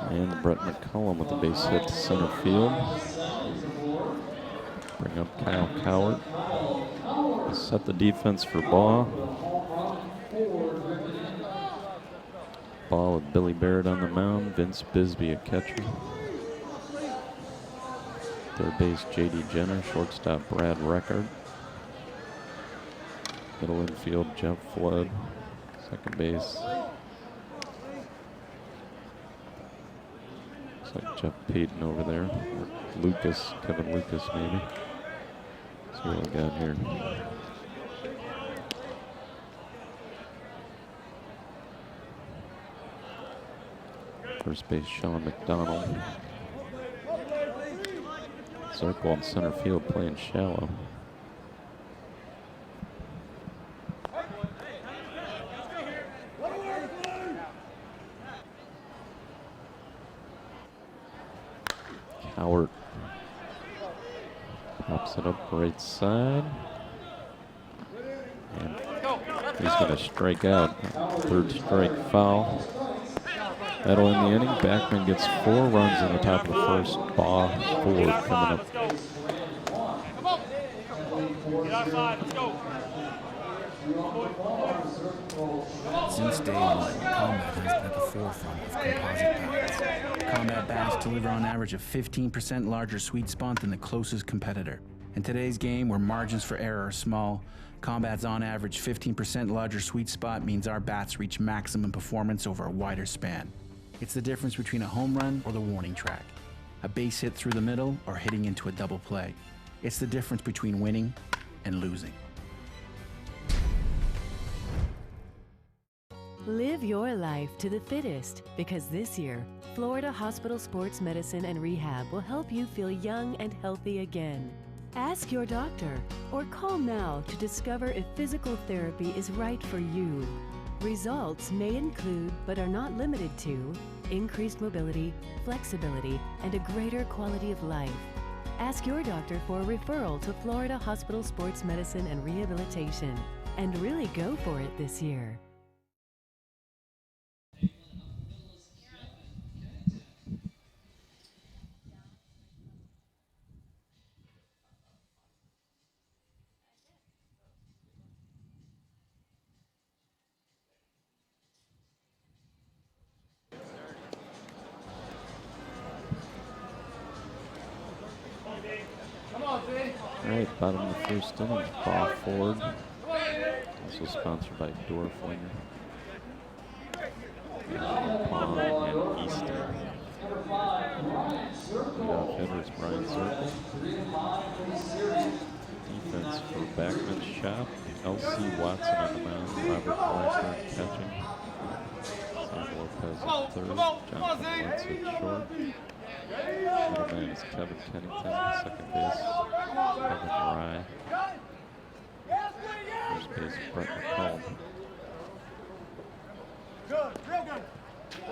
And Brett McCollum with the base hit to center field. Bring up Kyle Cowart. Set the defense for Baugh. Baugh with Billy Barrett on the mound. Vince Bisbee a catcher. Third base J.D. Jenner. Shortstop Brad Reckard. Middle infield Jeff Flood. Second base looks like Jeff Payton over there. Or Lucas, Kevin Lucas maybe. Let's see what we got here. First base Sean McDonald. Circle in center field playing shallow. Cowart pops it up right side. And he's going to strike out. Third strike foul. That'll end the inning. Backman gets 4 runs in the top of the first. Baugh forward coming up. Since day one, Combat has been at the forefront of composite bats. Combat bats deliver on average a 15% larger sweet spot than the closest competitor. In today's game, where margins for error are small, Combat's on average 15% larger sweet spot means our bats reach maximum performance over a wider span. It's the difference between a home run or the warning track, a base hit through the middle or hitting into a double play. It's the difference between winning and losing. Live your life to the fittest, because this year, Florida Hospital Sports Medicine and Rehab will help you feel young and healthy again. Ask your doctor or call now to discover if physical therapy is right for you. Results may include, but are not limited to, increased mobility, flexibility, and a greater quality of life. Ask your doctor for a referral to Florida Hospital Sports Medicine and Rehabilitation, and really go for it this year. All right, bottom of the first inning, Baugh forward. Also sponsored by Dorflinger. Pond and Easton. Leadoff hitter is Brian Zirkle. Defense for Backman Shop. L.C. Watson on the mound. Robert Blackburn catching. Sam Lopez at third. Jonathan Wentz at short. Middleman is Kevin Kennington. Second base, Kevin Rye. First base, Brett McCollum. Good, real good.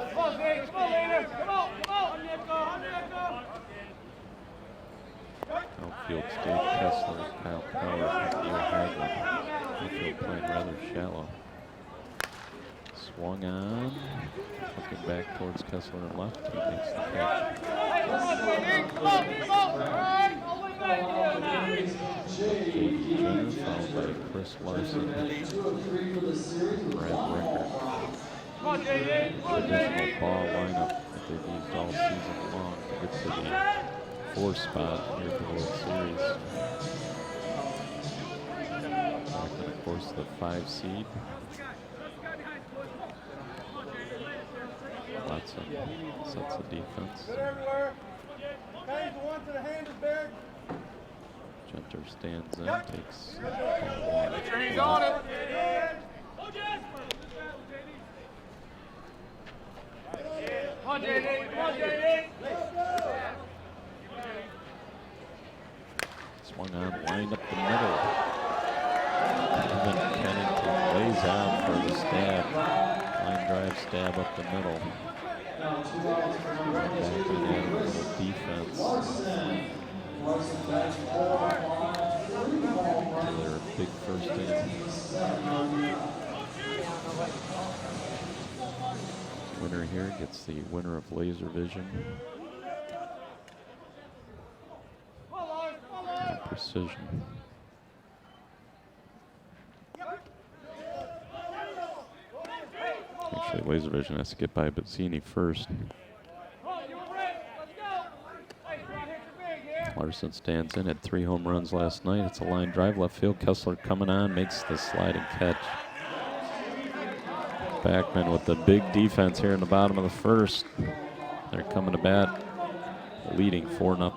Come on, Zane. Come on, Later. Come on. Outfield, Dave Kessler, Kyle Cowart, and Neil Hagler. Outfield playing rather shallow. Swung on, looking back towards Kessler and left. He makes the catch. Come on. J.D. Jenner, followed by Chris Larson. Brad Reckard. Traditional Baugh lineup that they've used all season long to get to the 4 spot here for the World Series. And of course the 5 seed. Watson sets the defense. Genter stands in, takes He's on it. Come on, JD. swung on, lined up the middle. Kevin Kennington lays out for the stab. Line drive stab up the middle. Back in there, a little defense. Their big first inning. Winner here gets the winner of Laser Vision. And Precision. Actually, Laser Vision has to get by Bazzini first. Larson stands in, had 3 home runs last night. It's a line drive left field. Kessler coming on, makes the sliding catch. Backman with the big defense here in the bottom of the first. They're coming to bat, leading 4-0.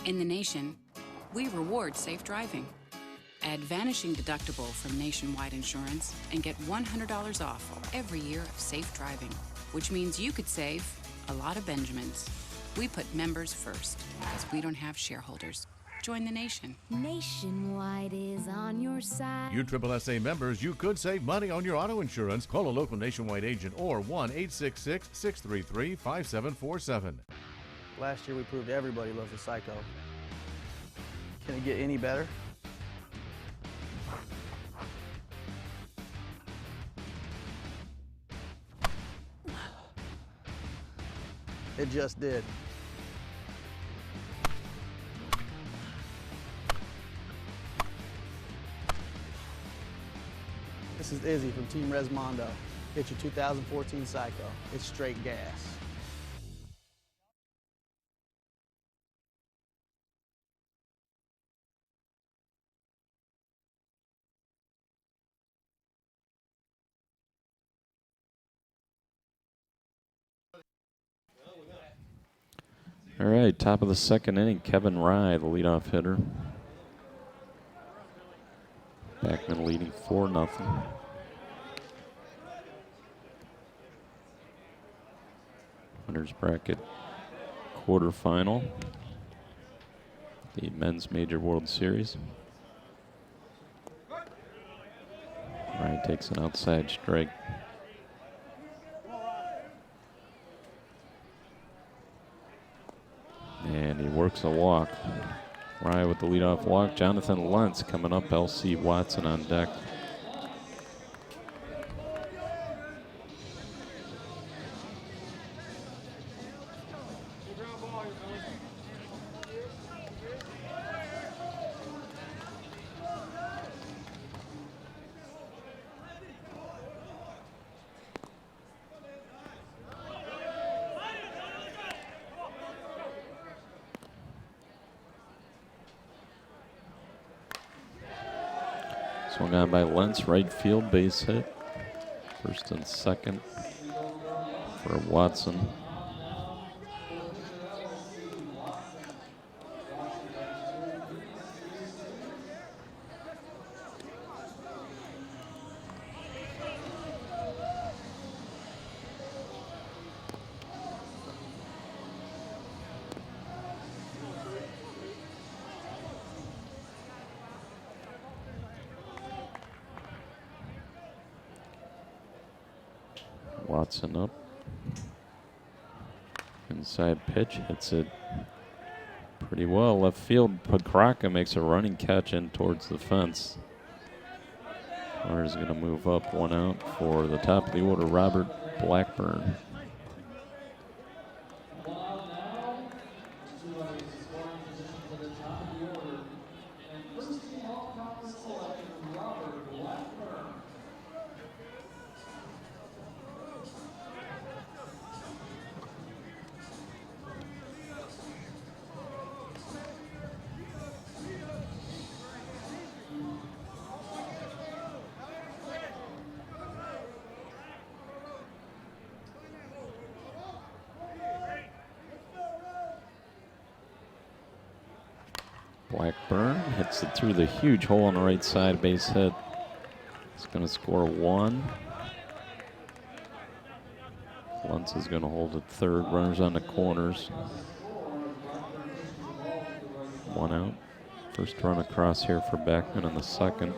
In the nation, we reward safe driving. Add Vanishing Deductible from Nationwide Insurance and get $100 off every year of safe driving, which means you could save a lot of Benjamins. We put members first because we don't have shareholders. Join the nation. Nationwide is on your side. You SSSA members, you could save money on your auto insurance. Call a local Nationwide agent or 1-866-633-5747. Last year we proved everybody loves a psycho. Can it get any better? It just did. This is Izzy from Team Resmondo. It's your 2014 Psycho. It's straight gas. All right, top of the second inning, Kevin Rye, the leadoff hitter. Backman leading 4-0. Winners bracket quarterfinal, the Men's Major World Series. Rye takes an outside strike. And he works a walk. Rye with the leadoff walk. Jonathan Lentz coming up. L.C. Watson on deck. Swung on by Lentz, right field, base hit. First and second for Watson. Watson up. Inside pitch, hits it pretty well. Left field, Pakraka makes a running catch in towards the fence. Carter's going to move up, 1 out for the top of the order, Robert Blackburn. Blackburn hits it through the huge hole on the right side, base hit. It's going to score 1. Lentz is going to hold at third. Runners on the corners. 1 out. First run across here for Backman in the second.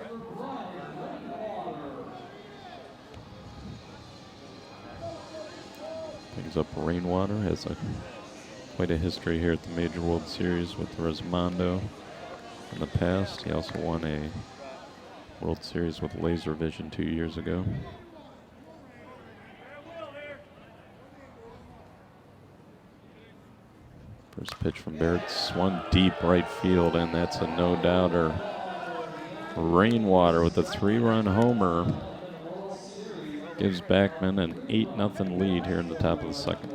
Brings up Rainwater. Has quite a history here at the Major World Series with Resmondo. in the past. He also won a World Series with laser vision 2 years ago. First pitch from Barrett swung deep right field, and that's a no-doubter. Rainwater with a 3-run homer gives Backman an 8-0 lead here in the top of the second.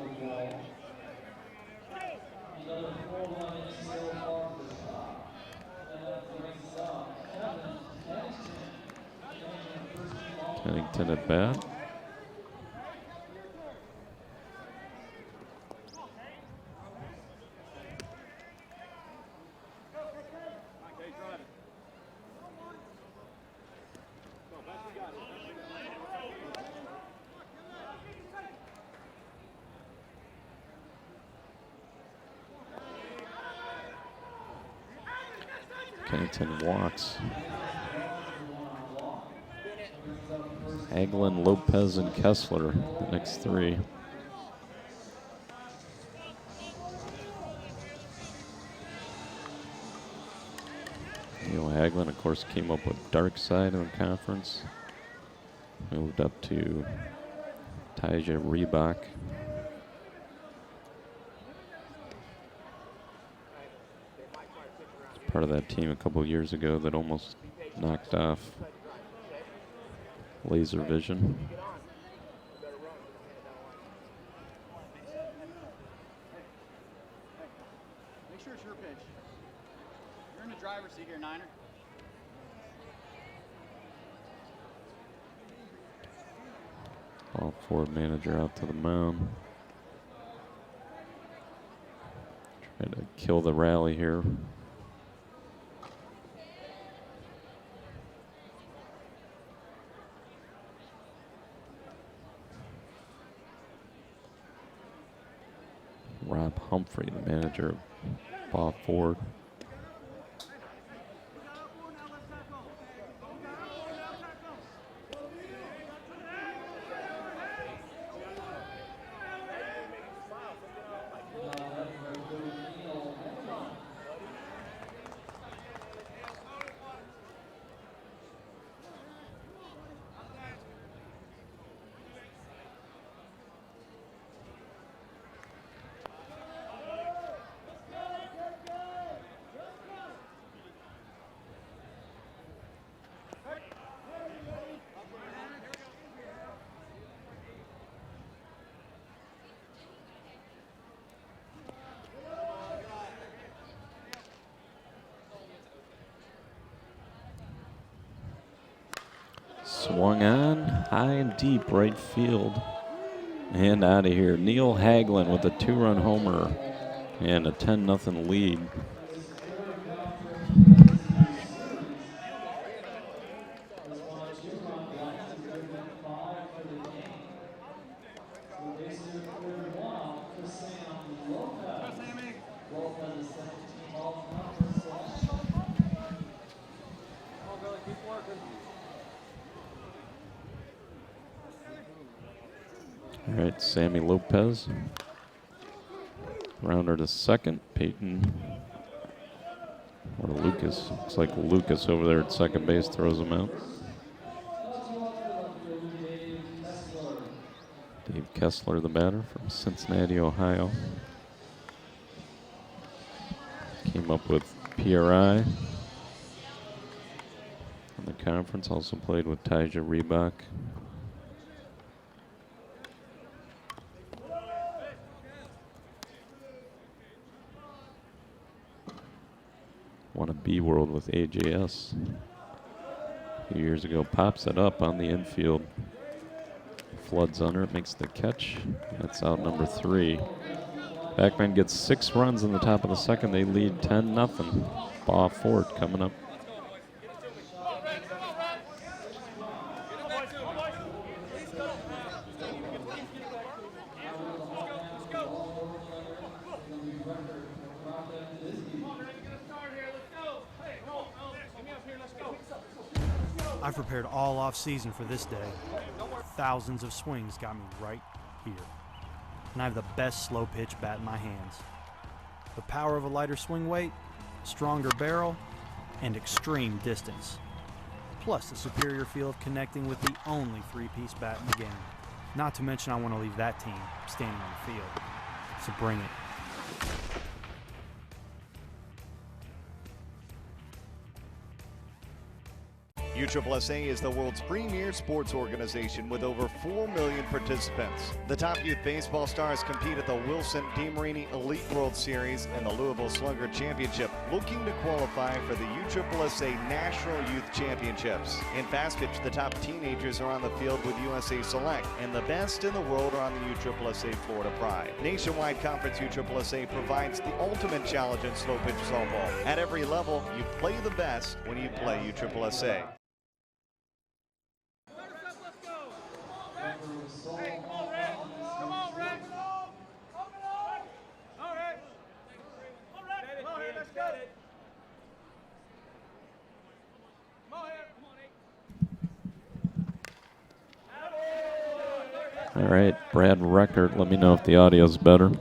Kennington at bat. Kennington walks. Hagelin, Lopez, and Kessler, the next three. Neil Hagelin, of course, came up with dark side in the conference. Moved up to Taija Reebok. Part of that team a couple of years ago that almost knocked off laser vision. Make sure it's your pitch. You're in the driver's seat here, Niner. Ball forward manager out to the mound. Trying to kill the rally here. Rob Humphrey, the manager of Baugh Ford. Swung on, high and deep right field. And out of here. Neil Hagelin with a 2-run homer and a 10-0 lead. All right, Sammy Lopez. Rounder to second. Peyton. Or Lucas. Looks like Lucas over there at second base throws him out. Dave Kessler, the batter from Cincinnati, Ohio. Came up with PRI in the conference. Also played with Taija Reebok. Won a B World with AJS a few years ago. Pops it up on the infield. Floods under it, makes the catch. That's out number 3. Backman gets 6 runs in the top of the second. They lead 10-0. Baugh Ford coming up. I've prepared all off-season for this day. Thousands of swings got me right here. And I have the best slow pitch bat in my hands. The power of a lighter swing weight, stronger barrel, and extreme distance. Plus the superior feel of connecting with the only three-piece bat in the game. Not to mention I want to leave that team standing on the field. So bring it. USSSA is the world's premier sports organization with over 4 million participants. The top youth baseball stars compete at the Wilson DeMarini Elite World Series and the Louisville Slugger Championship, looking to qualify for the USSSA National Youth Championships. In fast pitch, the top teenagers are on the field with USA Select, and the best in the world are on the USSSA Florida Pride. Nationwide Conference USSSA provides the ultimate challenge in slow pitch softball. At every level, you play the best when you play USSSA. All right, Brad Record, let me know if the audio's better.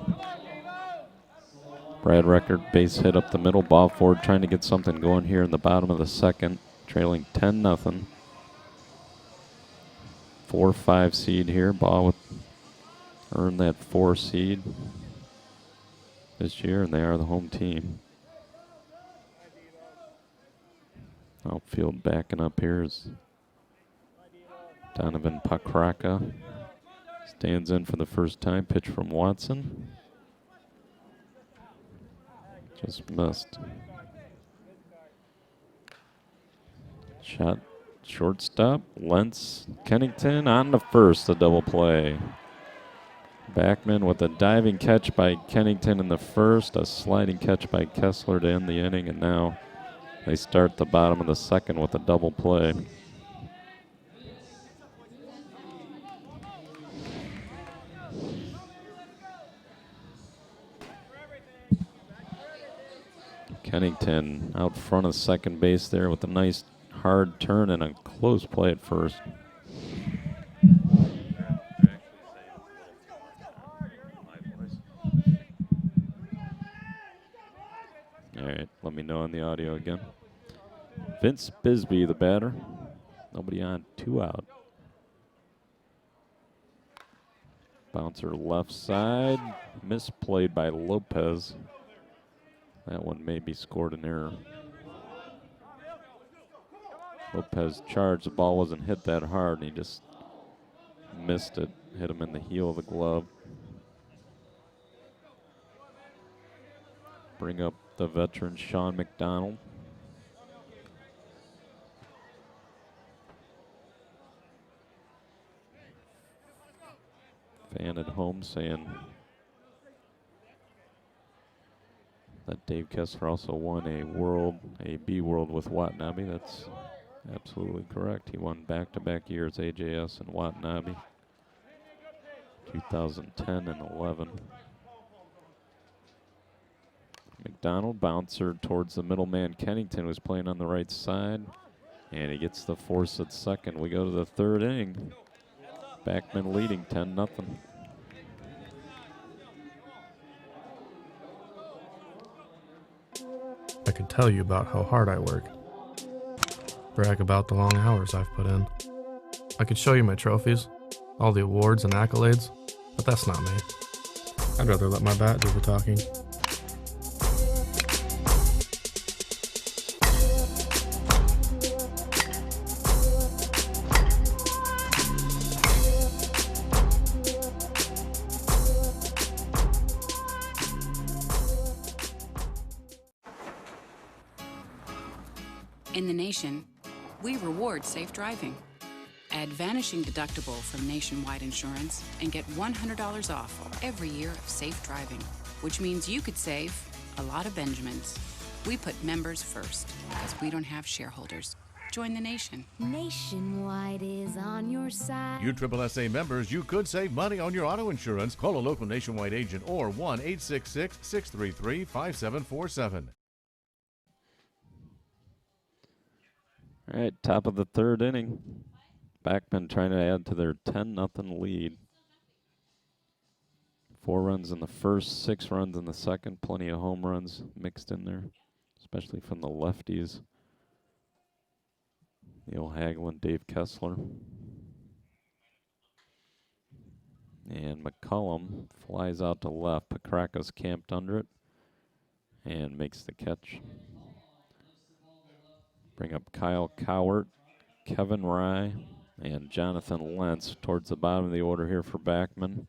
Brad Record, base hit up the middle, ball forward, trying to get something going here in the bottom of the second, trailing 10-0. 4-5 seed here. Baugh would earn that 4 seed this year, and they are the home team. Outfield backing up here is Donovan Pakraka. Stands in for the first time. Pitch from Watson. Just missed. Shot shortstop. Lentz Kennington on the first, a double play. Backman with a diving catch by Kennington in the first, a sliding catch by Kessler to end the inning, and now they start the bottom of the second with a double play. Kennington out front of second base there with a nice hard turn and a close play at first. All right, let me know on the audio again. Vince Bisbee, the batter. Nobody on, 2 out. Bouncer left side, misplayed by Lopez. That one maybe scored an error. Lopez charged, the ball wasn't hit that hard, and he just missed it, hit him in the heel of the glove. Bring up the veteran Sean McDonald. Fan at home saying that Dave Kessler also won a B World with Watanabe. That's absolutely correct. He won back-to-back years, AJS and Watanabe, 2010 and 11. McDonald, bouncer towards the middleman Kennington, who's playing on the right side, and he gets the force at second. We go to the third inning. Backman leading 10-0. I could tell you about how hard I work. Brag about the long hours I've put in. I could show you my trophies, all the awards and accolades, but that's not me. I'd rather let my bat do the talking. In the nation, we reward safe driving. Add Vanishing Deductible from Nationwide Insurance and get $100 off every year of safe driving, which means you could save a lot of Benjamins. We put members first because we don't have shareholders. Join the nation. Nationwide is on your side. USSSA members, you could save money on your auto insurance. Call a local Nationwide agent or 1-866-633-5747. All right, top of the third inning. Backman trying to add to their 10-0 lead. 4 runs in the first, 6 runs in the second. Plenty of home runs mixed in there, especially from the lefties. Neil Hagelin, Dave Kessler. And McCullum flies out to left. Pakraka's camped under it and makes the catch. Bring up Kyle Cowart, Kevin Rye, and Jonathan Lentz towards the bottom of the order here for Backman.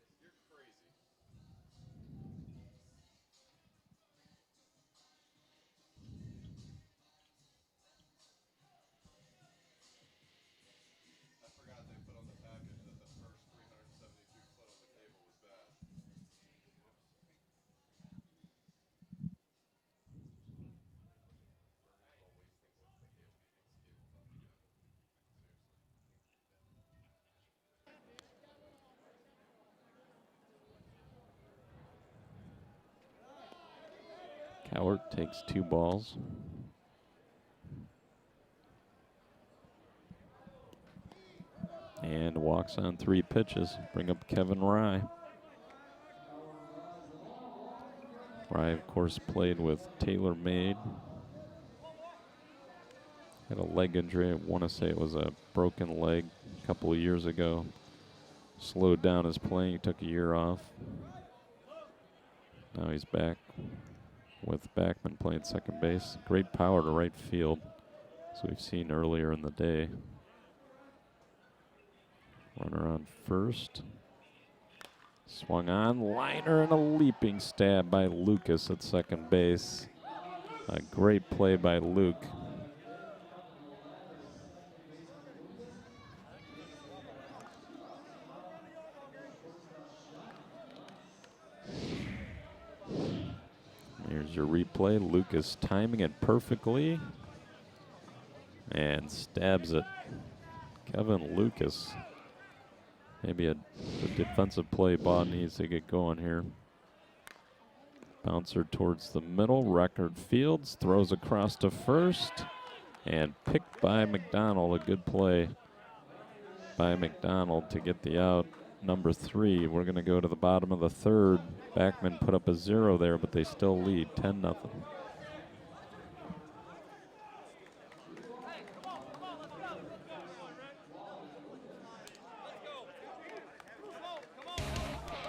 Cowart takes 2 balls. And walks on 3 pitches. Bring up Kevin Rye. Rye, of course, played with Taylor Made. Had a leg injury. I want to say it was a broken leg a couple of years ago. Slowed down his playing. He took a year off. Now he's back with Backman playing second base. Great power to right field, as we've seen earlier in the day. Runner on first. Swung on, liner, and a leaping stab by Lucas at second base. A great play by Luke. Here's your replay. Lucas timing it perfectly and stabs it. Kevin Lucas. Maybe a defensive play Baugh needs to get going here. Bouncer towards the middle. Record Fields throws across to first and picked by McDonald. A good play by McDonald to get the out. Number 3. We're going to go to the bottom of the third. Backman put up a 0 there, but they still lead 10-0.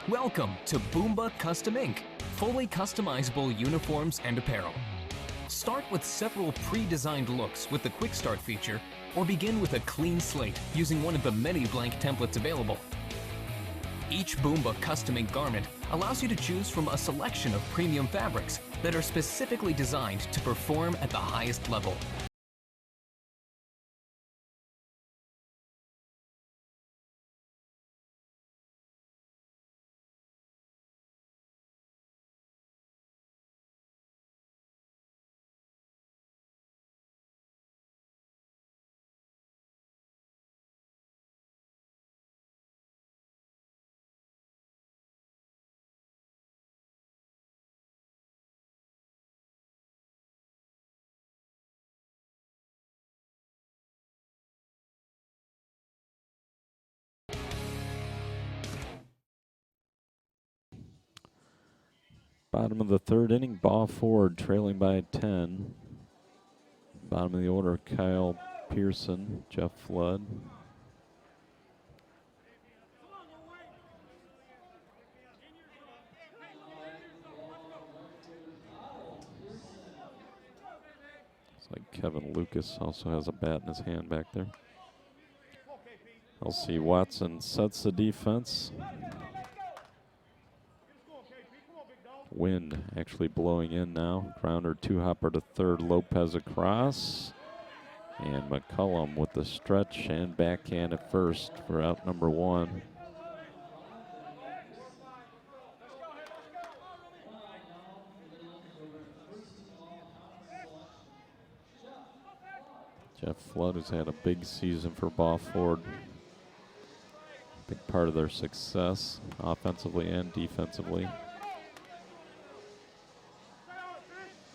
Welcome to Boomba Custom Ink, fully customizable uniforms and apparel. Start with several pre-designed looks with the Quick Start feature, or begin with a clean slate using one of the many blank templates available. Each Boomba Custom Ink garment allows you to choose from a selection of premium fabrics that are specifically designed to perform at the highest level. Bottom of the third inning, Baugh Ford trailing by 10. Bottom of the order, Kyle Pearson, Jeff Flood. Looks like Kevin Lucas also has a bat in his hand back there. LC Watson sets the defense. Wind actually blowing in now. Grounder 2-hopper to third. Lopez across. And McCullum with the stretch and backhand at first for out number 1. Jeff Flood has had a big season for Baugh Ford. Big part of their success offensively and defensively.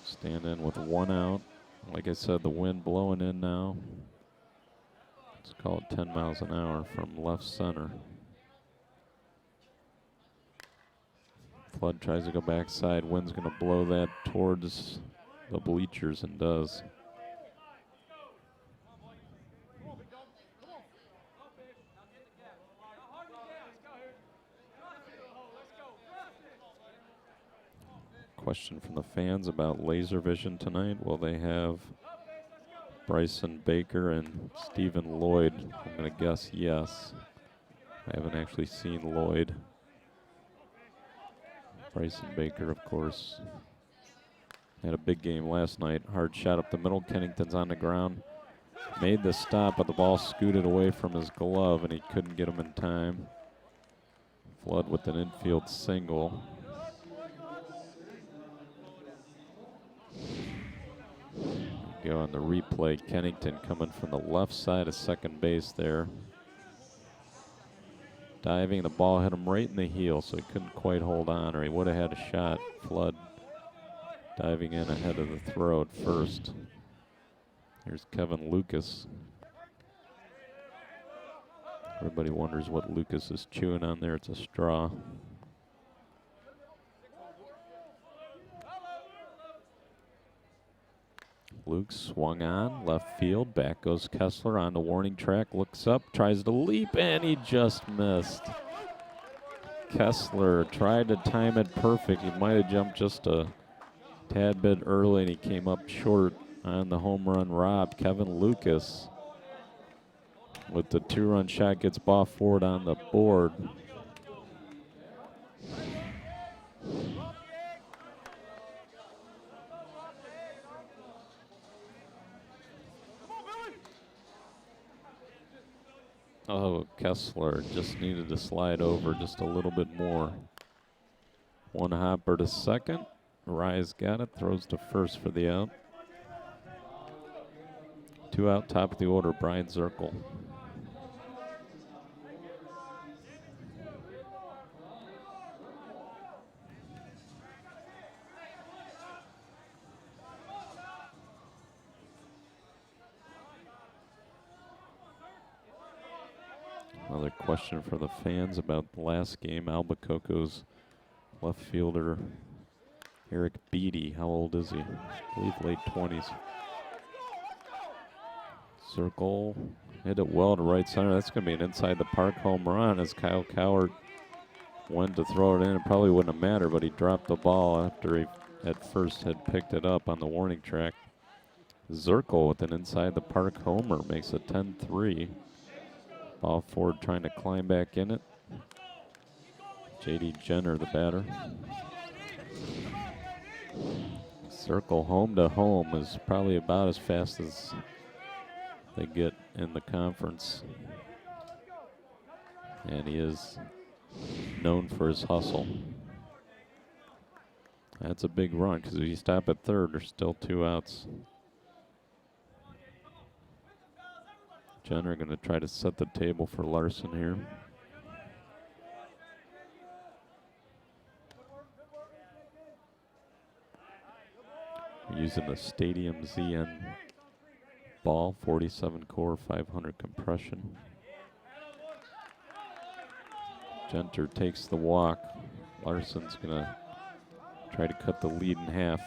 Stand in with 1 out. Like I said, the wind blowing in now. Let's call it 10 miles an hour from left center. Flood tries to go backside. Wind's going to blow that towards the bleachers and does. Question from the fans about laser vision tonight. Will they have Bryson Baker and Stephen Lloyd? I'm going to guess yes. I haven't actually seen Lloyd. Bryson Baker, of course, had a big game last night. Hard shot up the middle. Kennington's on the ground. Made the stop, but the ball scooted away from his glove, and he couldn't get him in time. Flood with an infield single. Go on the replay. Kennington coming from the left side of second base there. Diving, the ball hit him right in the heel, so he couldn't quite hold on, or he would have had a shot. Flood diving in ahead of the throw at first. Here's Kevin Lucas. Everybody wonders what Lucas is chewing on there. It's a straw. Luke swung on, left field, back goes Kessler on the warning track, looks up, tries to leap, and he just missed. Kessler tried to time it perfect. He might have jumped just a tad bit early, and he came up short on the home run rob. Kevin Lucas with the 2-run shot gets Baugh forward on the board. Oh, Kessler just needed to slide over just a little bit more. One hopper to second. Rise got it, throws to first for the out. 2 out, top of the order, Brian Zirkle. Another question for the fans about the last game. Albacoco's left fielder, Eric Beatty. How old is he? I believe late 20s. Circle, hit it well to right center. That's going to be an inside the park home run as Kyle Cowart went to throw it in. It probably wouldn't have mattered, but he dropped the ball after he at first had picked it up on the warning track. Zirkle with an inside the park homer makes it 10-3. Ball forward trying to climb back in it. J.D. Jenner, the batter. Circle home to home is probably about as fast as they get in the conference. And he is known for his hustle. That's a big run because if you stop at third, there's still 2 outs. Jenner going to try to set the table for Larson here. Using the Stadium ZN ball, 47 core, 500 compression. Genter takes the walk. Larson's going to try to cut the lead in half.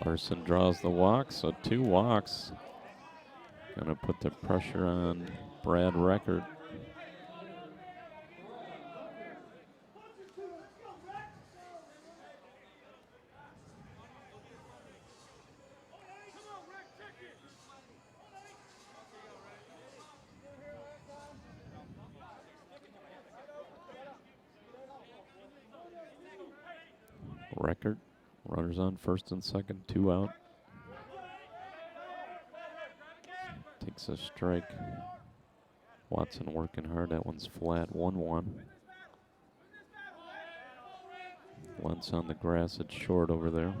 Larson draws the walk, so 2 walks. Gonna put the pressure on Brad Record. Record. Runners on first and second, 2 out. Takes a strike. Watson working hard. That one's flat, 1-1. Lentz on the grass. It's short over there.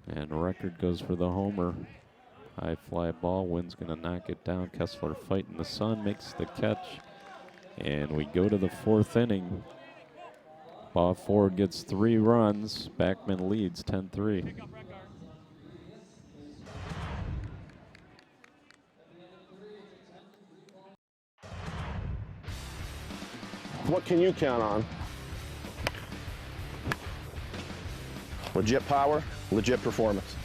And Record goes for the homer. High fly ball. Wynn's going to knock it down. Kessler fighting the sun, makes the catch. And we go to the 4th inning. Baugh Ford gets 3 runs. Backman leads 10-3. What can you count on? Legit power, legit performance.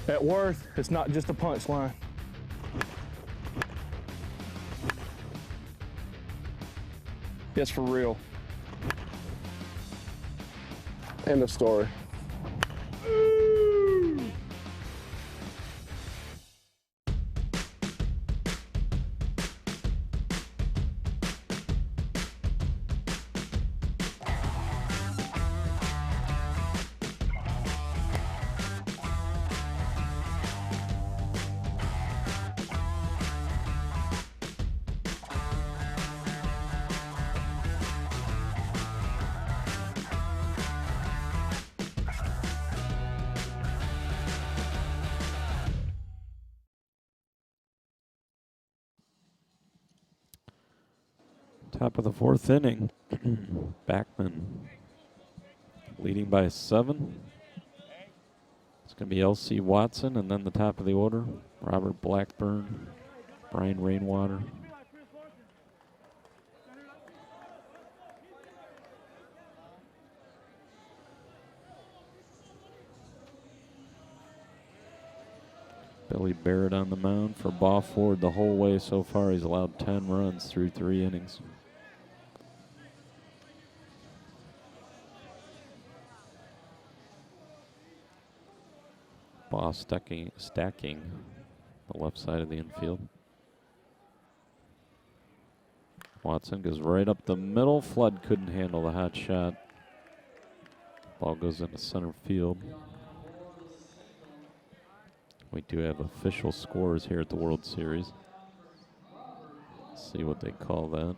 At Worth, it's not just a punchline. It's for real. End of story. Top of the 4th inning. Backman leading by 7. It's going to be L.C. Watson, and then the top of the order, Robert Blackburn, Brian Rainwater. Billy Barrett on the mound for Baugh Ford the whole way so far. He's allowed 10 runs through 3 innings. Baugh stacking the left side of the infield. Watson goes right up the middle. Flood couldn't handle the hot shot. Ball goes into center field. We do have official scores here at the World Series. Let's see what they call that.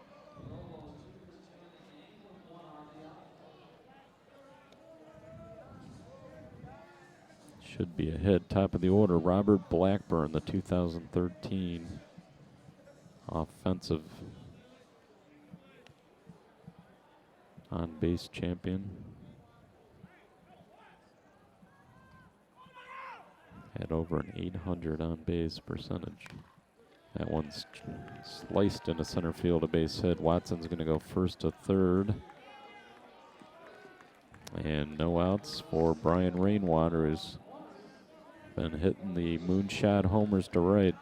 Should be a hit. Top of the order, Robert Blackburn, the 2013 offensive on-base champion. Had over an 800 on-base percentage. That one's sliced into center field, a base hit. Watson's going to go first to third. And no outs for Brian Rainwater, who's been hitting the moonshot homers to right.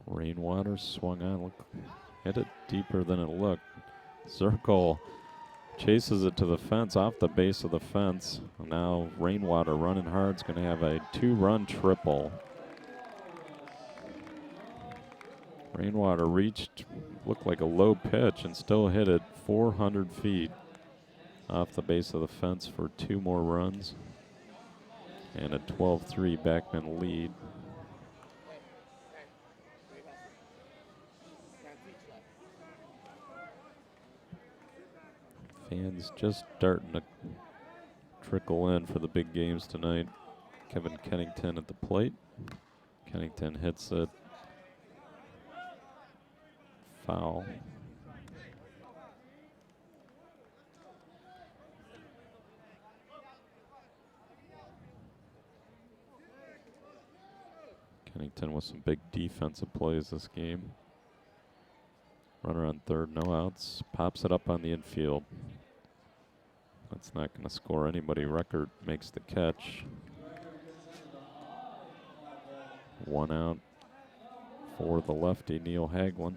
Rainwater swung on, hit it deeper than it looked. Circle chases it to the fence, off the base of the fence. Now Rainwater running hard is going to have a 2-run triple. Rainwater reached, looked like a low pitch, and still hit it 400 feet off the base of the fence for 2 more runs. And a 12-3 Backman lead. Fans just starting to trickle in for the big games tonight. Kevin Kennington at the plate. Kennington hits it foul. Kennington with some big defensive plays this game. Runner on third, no outs. Pops it up on the infield. That's not going to score anybody. Record makes the catch. 1 out for the lefty, Neil Hagelin.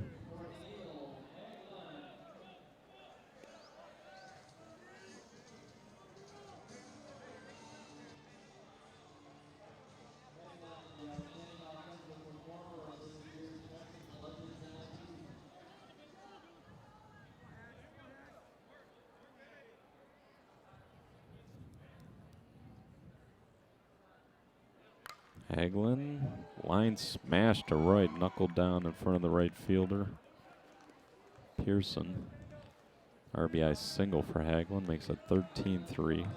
Hagelin, line smash to right, knuckled down in front of the right fielder. Pearson, RBI single for Hagelin, makes it 13-3.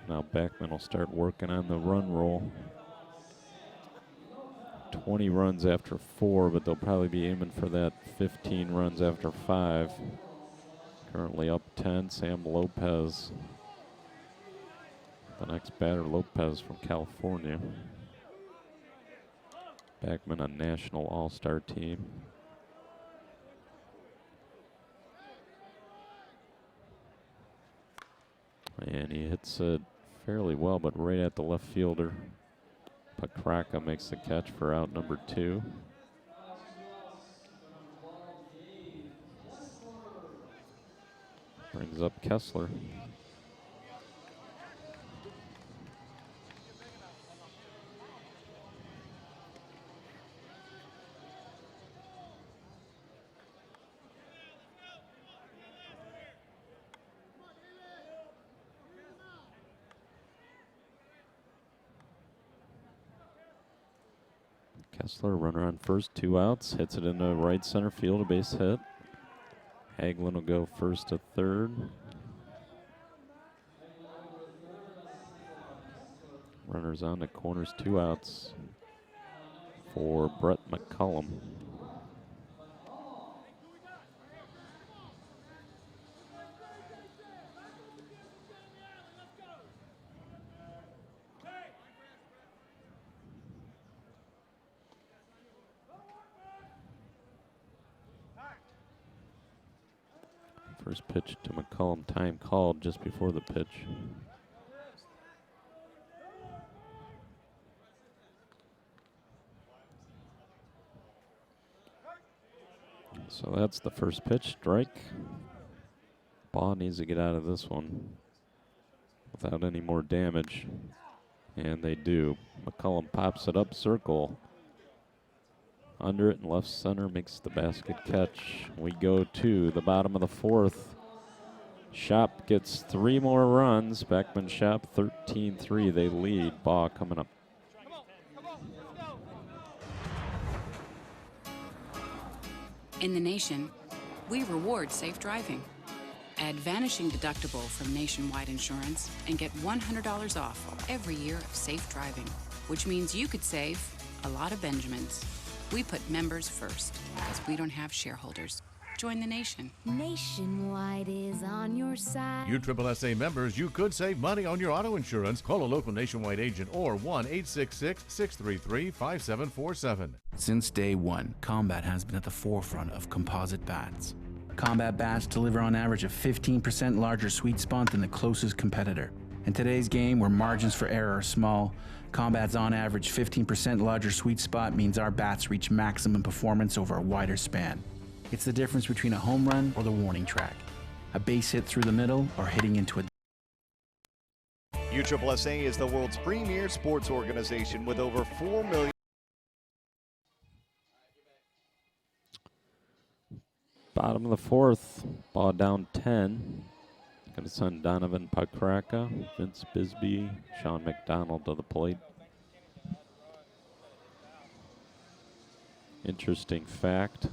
Now Backman will start working on the run roll. 20 runs after 4, but they'll probably be aiming for that 15 runs after 5. Currently up 10, Sam Lopez. The next batter, Lopez from California. Backman, a national all-star team. And he hits it fairly well, but right at the left fielder. Pakraka makes the catch for out number 2. Brings up Kessler. Kessler, runner on first, 2 outs, hits it into right center field, a base hit. Hagelin will go first to third. Runners on the corners, 2 outs for Brett McCullum. First pitch to McCullum, time called just before the pitch. So that's the first pitch, strike. Baugh needs to get out of this one without any more damage, and they do. McCullum pops it up, circle. Under it in left center, makes the basket catch. We go to the bottom of the 4th. Shop gets 3 more runs. Backman Shop 13-3. They lead. Baugh coming up. In the nation, we reward safe driving. Add vanishing deductible from Nationwide Insurance and get $100 off every year of safe driving, which means you could save a lot of Benjamins. We put members first because we don't have shareholders. Join the nation. Nationwide is on your side. You SSSA members, you could save money on your auto insurance. Call a local Nationwide agent or 1-866-633-5747. Since day one, Combat has been at the forefront of composite bats. Combat bats deliver on average a 15% larger sweet spot than the closest competitor. In today's game, where margins for error are small, Combat's on average 15% larger sweet spot means our bats reach maximum performance over a wider span. It's the difference between a home run or the warning track, a base hit through the middle or hitting into a... USSSA is the world's premier sports organization with over 4 million. Bottom of the 4th, Baugh down 10. Got his son Donovan Pakraka, Vince Bisbee, Sean McDonald to the plate. Interesting fact,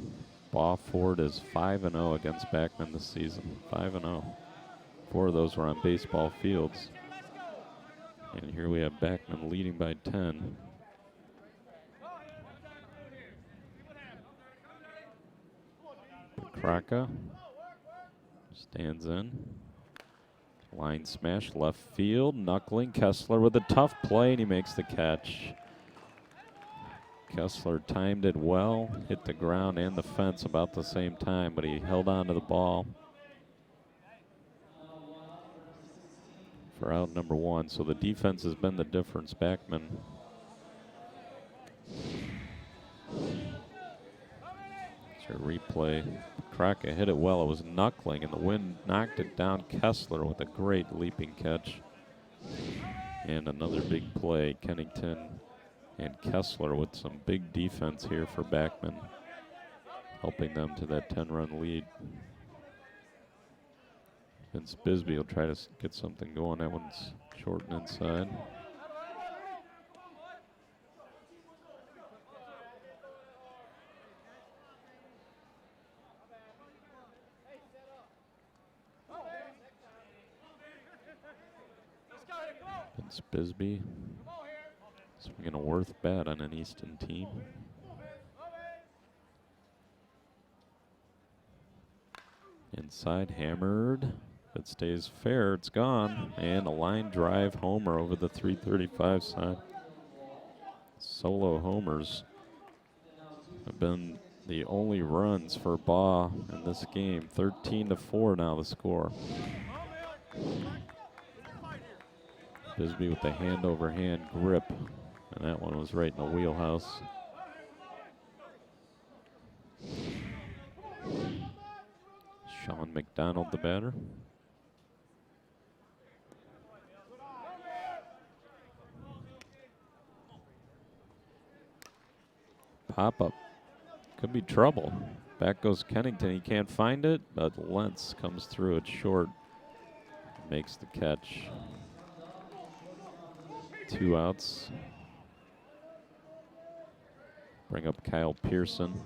Baugh Ford is 5-0 against Backman this season. 5-0. 4 of those were on baseball fields. And here we have Backman leading by 10. Pakraka stands in. Line smash left field, knuckling. Kessler with a tough play, and he makes the catch. Kessler timed it well, hit the ground and the fence about the same time, but he held on to the ball for out number 1. So the defense has been the difference. Backman a replay. Kraka hit it well. It was knuckling, and the wind knocked it down. Kessler with a great leaping catch. And another big play. Kennington and Kessler with some big defense here for Backman, helping them to that 10-run lead. Vince Bisbee will try to get something going. That one's short and inside. It's Bisbee. Swinging a worth bat on an Easton team. Inside, hammered. If it stays fair, it's gone. And a line drive homer over the 335 side. Solo homers have been the only runs for Baugh in this game. 13-4 now the score. Bisbee with the hand-over-hand grip, and that one was right in the wheelhouse. Sean McDonald, the batter. Pop-up. Could be trouble. Back goes Kennington. He can't find it, but Lentz comes through it short. Makes the catch. 2 outs. Bring up Kyle Pearson.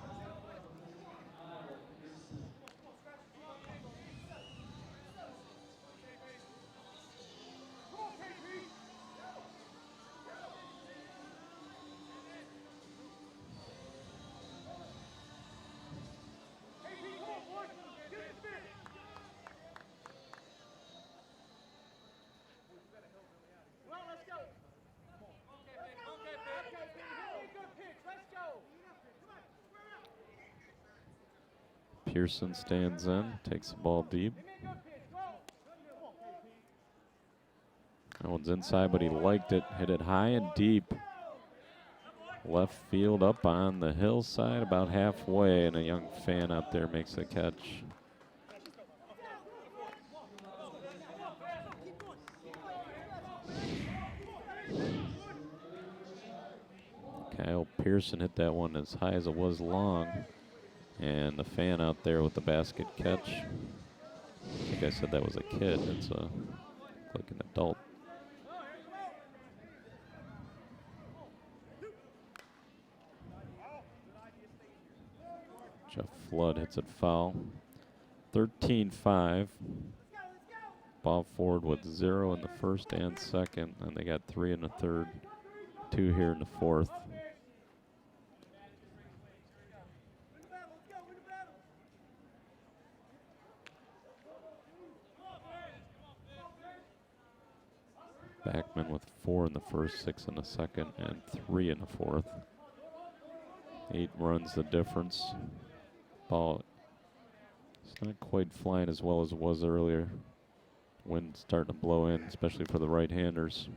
Pearson stands in, takes the ball deep. That one's inside, but he liked it. Hit it high and deep. Left field up on the hillside, about halfway, and a young fan out there makes the catch. Kyle Pearson hit that one as high as it was long. And the fan out there with the basket catch. I think I said that was a kid. It's like an adult. Jeff Flood hits it foul. 13-5. Ball forward with 0 in the first and second, and they got 3 in the third, 2 here in the fourth. Backman with 4 in the first, 6 in the second, and 3 in the fourth. 8 runs the difference. Ball, it's not quite flying as well as it was earlier. Wind starting to blow in, especially for the right-handers.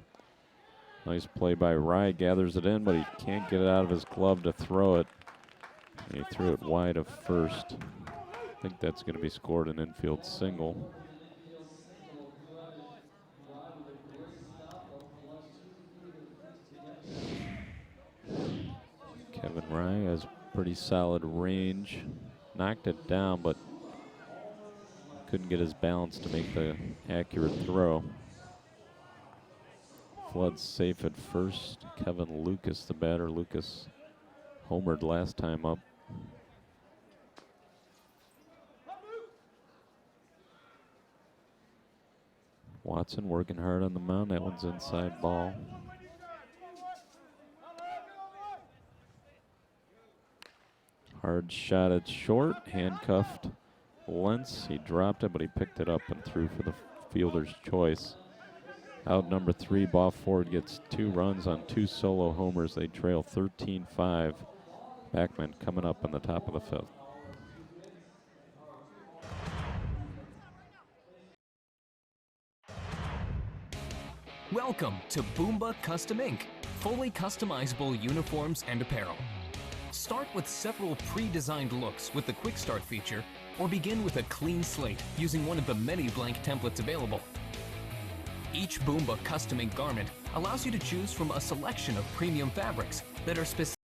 Nice play by Rye, gathers it in, but he can't get it out of his glove to throw it. And he threw it wide of first. I think that's going to be scored an infield single. Kevin Rye has pretty solid range. Knocked it down, but couldn't get his balance to make the accurate throw. Flood's safe at first. Kevin Lucas, the batter. Lucas homered last time up. Watson working hard on the mound. That one's inside ball. Hard shot at short, handcuffed Lentz. He dropped it, but he picked it up and threw for the fielder's choice. Out number 3, Baugh Ford gets 2 runs on 2 solo homers. They trail 13-5. Backman coming up in the top of the 5th. Welcome to Boomba Custom Inc., fully customizable uniforms and apparel. Start with several pre-designed looks with the Quick Start feature, or begin with a clean slate using one of the many blank templates available. Each Boomba Custom Inc. garment allows you to choose from a selection of premium fabrics that are specific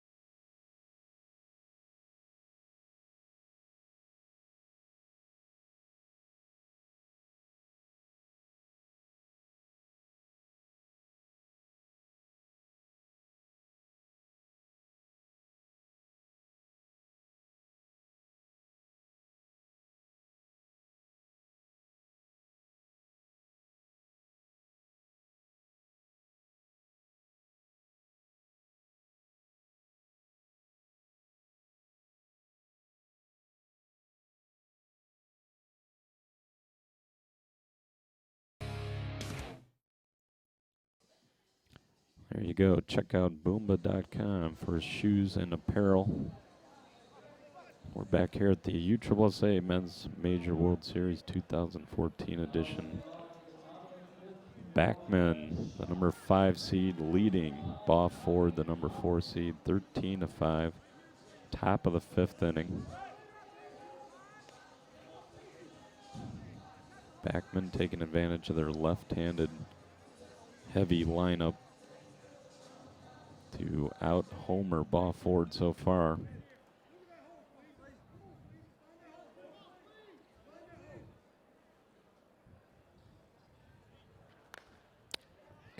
There you go. Check out Boomba.com for shoes and apparel. We're back here at the USSSA Men's Major World Series 2014 edition. Backman, the number 5 seed, leading Baugh Ford, the number 4 seed, 13-5. Top of the 5th inning. Backman taking advantage of their left-handed heavy lineup to out-homer Baugh Ford so far.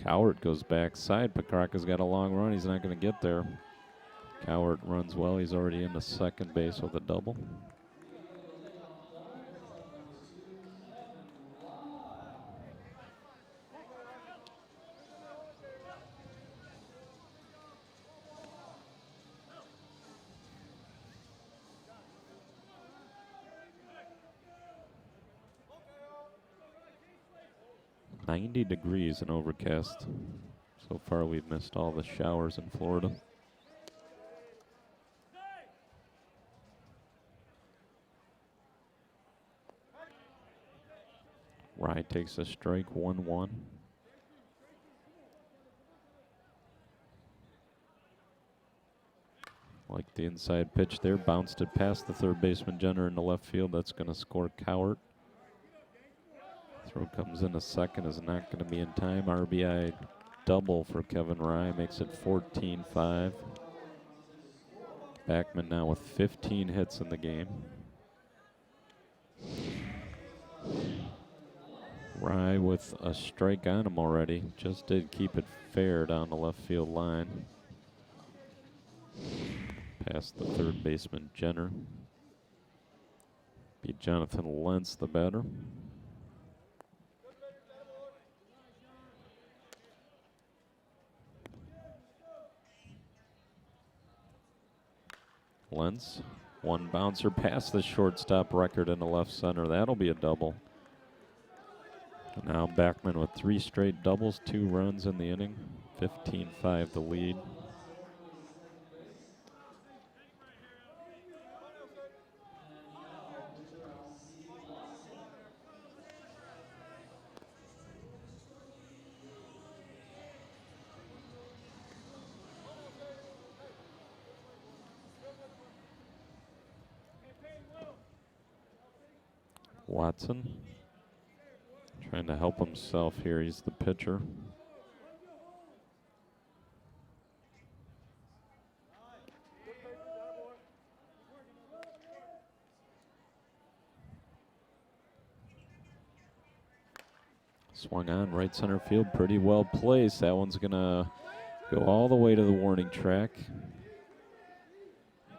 Cowart goes backside. Pekraka's got a long run. He's not going to get there. Cowart runs well. He's already into second base with a double. .90 degrees and overcast. So far we've missed all the showers in Florida. Rye takes a strike, 1-1. Like the inside pitch there, bounced it past the third baseman Jenner in the left field. That's going to score Cowart. Throw comes in a second, is not going to be in time. RBI double for Kevin Rye, makes it 14-5. Backman now with 15 hits in the game. Rye with a strike on him already. Just did keep it fair down the left field line. Past the third baseman Jenner. Be Jonathan Lentz the batter. Lentz, one bouncer past the shortstop record in the left center. That'll be a double. And now Backman with 3 straight doubles, 2 runs in the inning. 15-5 the lead. Watson trying to help himself here. He's the pitcher. Swung on right center field, pretty well placed. That one's gonna go all the way to the warning track.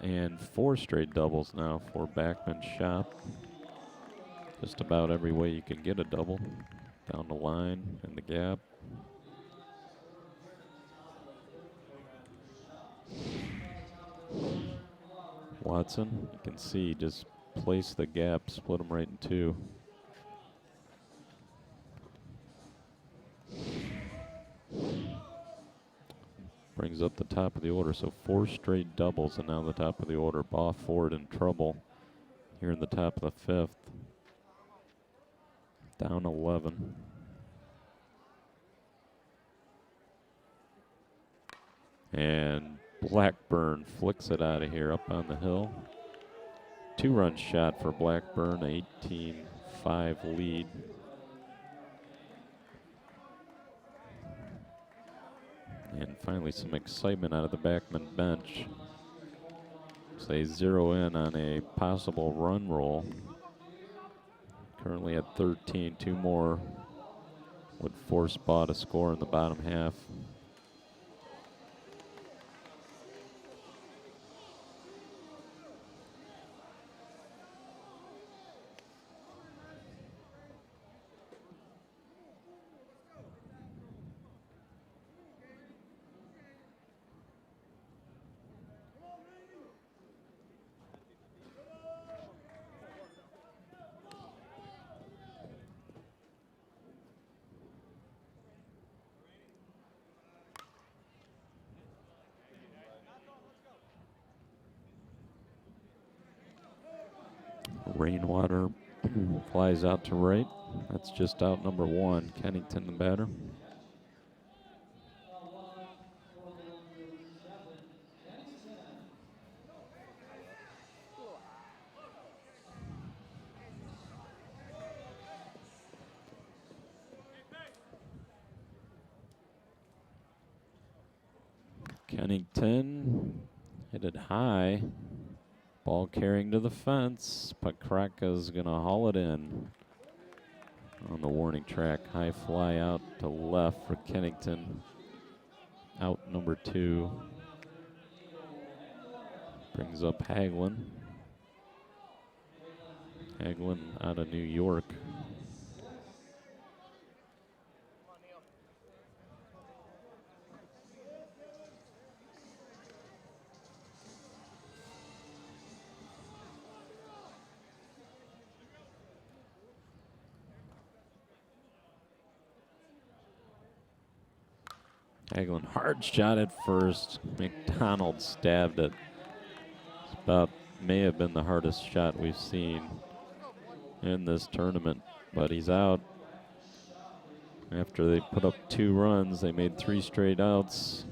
And 4 straight doubles now for Backman's shop. Just about every way you can get a double. Down the line, in the gap. Watson, you can see, just place the gap, split them right in 2. Brings up the top of the order, so 4 straight doubles and now the top of the order. Baugh Ford in trouble here in the top of the 5th. Down 11. And Blackburn flicks it out of here up on the hill. 2-run shot for Blackburn, 18-5 lead. And finally some excitement out of the Backman bench. So they zero in on a possible run roll. Currently at 13, 2 more would force Baugh to score in the bottom half. Rainwater flies out to right. That's just out number 1. Kennington, the batter. Kennington hit it high. Ball carrying to the fence. Pakraka's going to haul it in on the warning track. High fly out to left for Kennington. Out number 2. Brings up Hagelin. Hagelin out of New York. Hagelin, hard shot at first. McDonald stabbed it. It's about, may have been the hardest shot we've seen in this tournament, but he's out. After they put up 2 runs, they made 3 straight outs.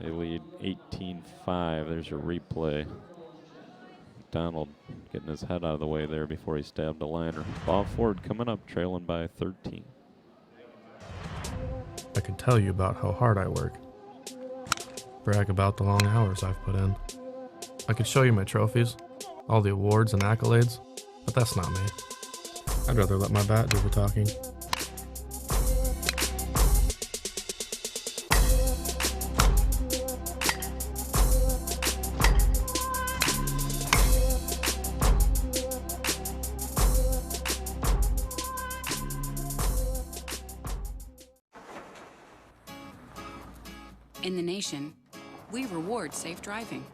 They lead 18-5. There's your replay. McDonald getting his head out of the way there before he stabbed a liner. Ball forward coming up, trailing by 13. I could tell you about how hard I work. Brag about the long hours I've put in. I could show you my trophies, all the awards and accolades, but that's not me. I'd rather let my bat do the talking. In the nation, we reward safe driving.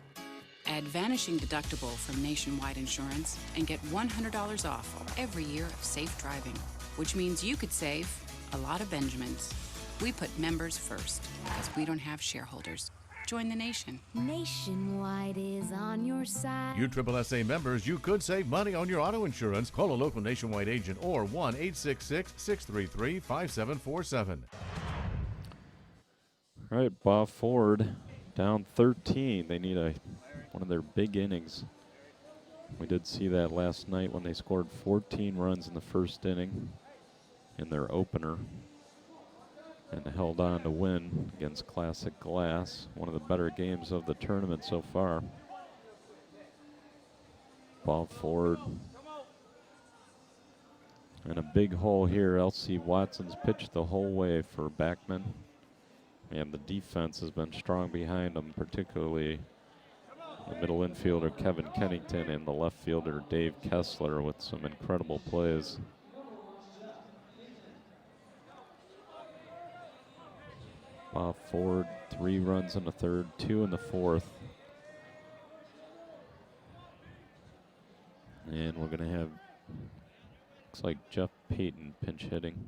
Add Vanishing Deductible from Nationwide Insurance and get $100 off every year of safe driving, which means you could save a lot of Benjamins. We put members first because we don't have shareholders. Join the nation. Nationwide is on your side. You SSSA members, you could save money on your auto insurance. Call a local Nationwide agent or 1-866-633-5747. All right, Baugh Ford down 13. They need one of their big innings. We did see that last night when they scored 14 runs in the first inning in their opener and held on to win against Classic Glass. One of the better games of the tournament so far. Baugh Ford. And a big hole here. L.C. Watson's pitched the whole way for Backman. And the defense has been strong behind them, particularly the middle infielder Kevin Kennington and the left fielder Dave Kessler with some incredible plays. Baugh Ford, 3 runs in the third, 2 in the fourth. And we're going to have, looks like Jeff Payton pinch hitting.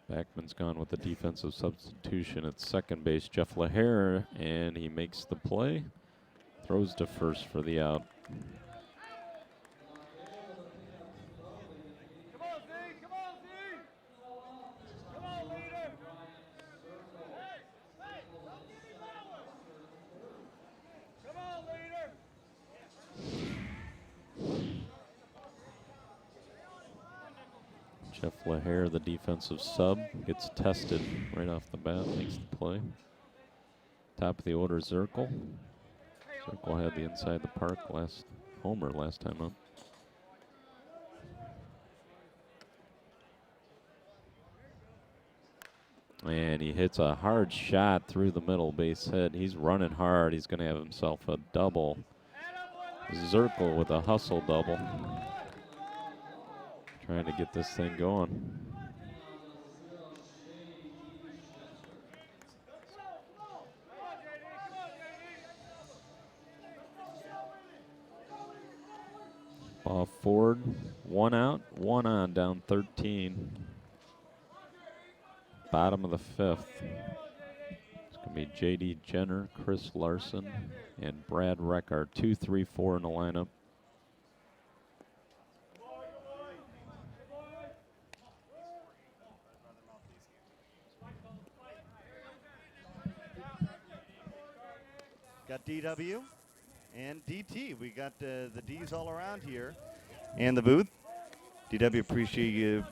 Backman's gone with the defensive substitution at second base, Jeff LaHare, and he makes the play. Throws to first for the out. Jeff LaHare, the defensive sub, gets tested right off the bat, makes the play. Top of the order, Zirkle. Zirkle had the inside the park homer last time up. And he hits a hard shot through the middle, base hit. He's running hard. He's going to have himself a double. Zirkle with a hustle double. Trying to get this thing going. Baugh Ford, 1 out, 1 on, down 13. Bottom of the 5th. It's Gonna be J.D. Jenner, Chris Larson, and Brad Reckard. 2, 3, 4 in the lineup. Got DW and DT. We got the Ds all around here in the booth. DW, appreciate you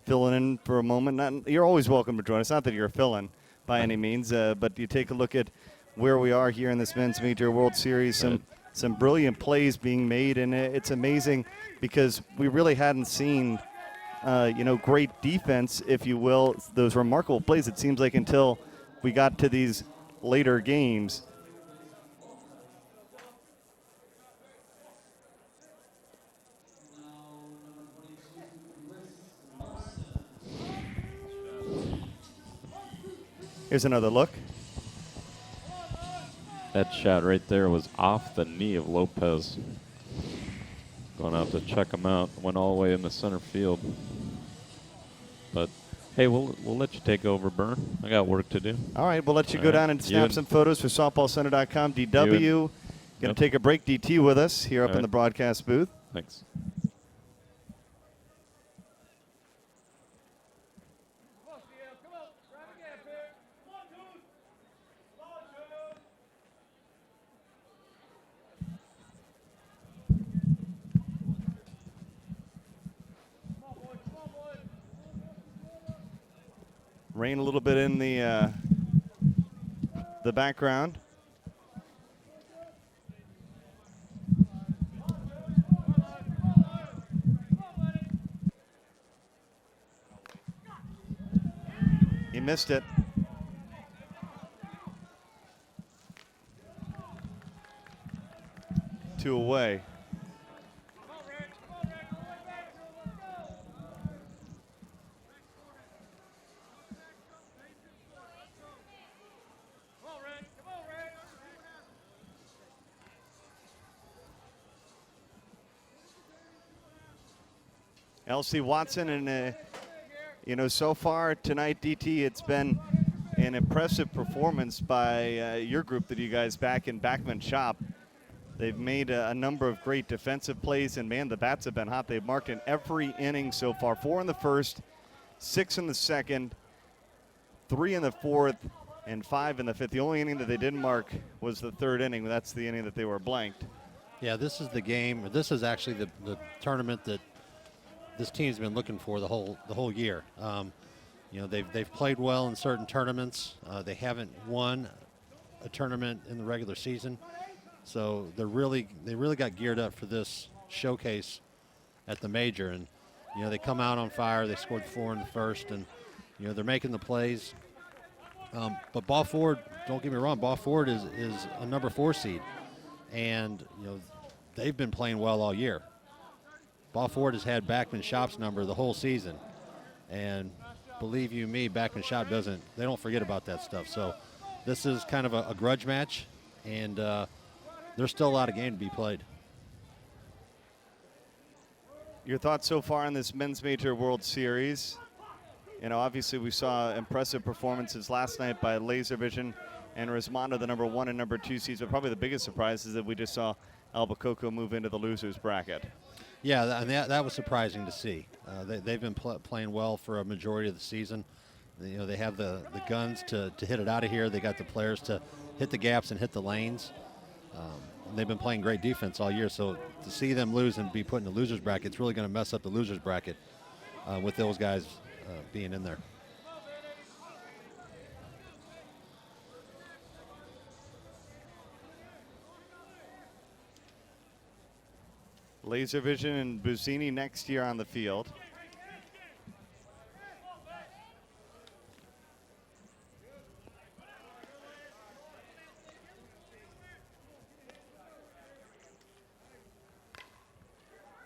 filling in for a moment. You're always welcome to join us. Not that you're a fill-in by any means, but you take a look at where we are here in this Men's Major World Series. Some brilliant plays being made, and it's amazing because we really hadn't seen, great defense, if you will, those remarkable plays. It seems like until we got to these later games. Here's another look. That shot right there was off the knee of Lopez. Going out to check him out. Went all the way in the center field. But, hey, we'll let you take over, Bern. I got work to do. All right, we'll let you go down and snap some photos for softballcenter.com. DW, going to take a break. DT with us here up in the broadcast booth. Thanks. Rain a little bit in the background. He missed it. Two away. LC Watson, and so far tonight, DT, it's been an impressive performance by your group that you guys back in Backman Shop. They've made a number of great defensive plays, and man, the bats have been hot. They've marked in every inning so far. 4 in the first, 6 in the second, 3 in the fourth, and 5 in the fifth. The only inning that they didn't mark was the third inning. That's the inning that they were blanked. Yeah, this is the game. This is actually the tournament that this team's been looking for the whole year. They've played well in certain tournaments. They haven't won a tournament in the regular season, so they really got geared up for this showcase at the major. And they come out on fire. They scored 4 in the first, and they're making the plays. But Baugh Ford, don't get me wrong, Baugh Ford is a number 4 seed, and they've been playing well all year. Baugh Ford has had Backman Shop's number the whole season, and believe you me, Backman Shop they don't forget about that stuff. So this is kind of a grudge match, and there's still a lot of game to be played. Your thoughts so far on this Men's Major World Series? Obviously we saw impressive performances last night by Laser Vision and Rismondo, the number 1 and number 2 seeds, but probably the biggest surprise is that we just saw Albuquerque move into the losers bracket. Yeah, and that was surprising to see. They've been playing well for a majority of the season. They have the guns to hit it out of here. They got the players to hit the gaps and hit the lanes. They've been playing great defense all year. So to see them lose and be put in the losers bracket, it's really going to mess up the losers bracket with those guys being in there. Laser Vision and Buzzini next year on the field.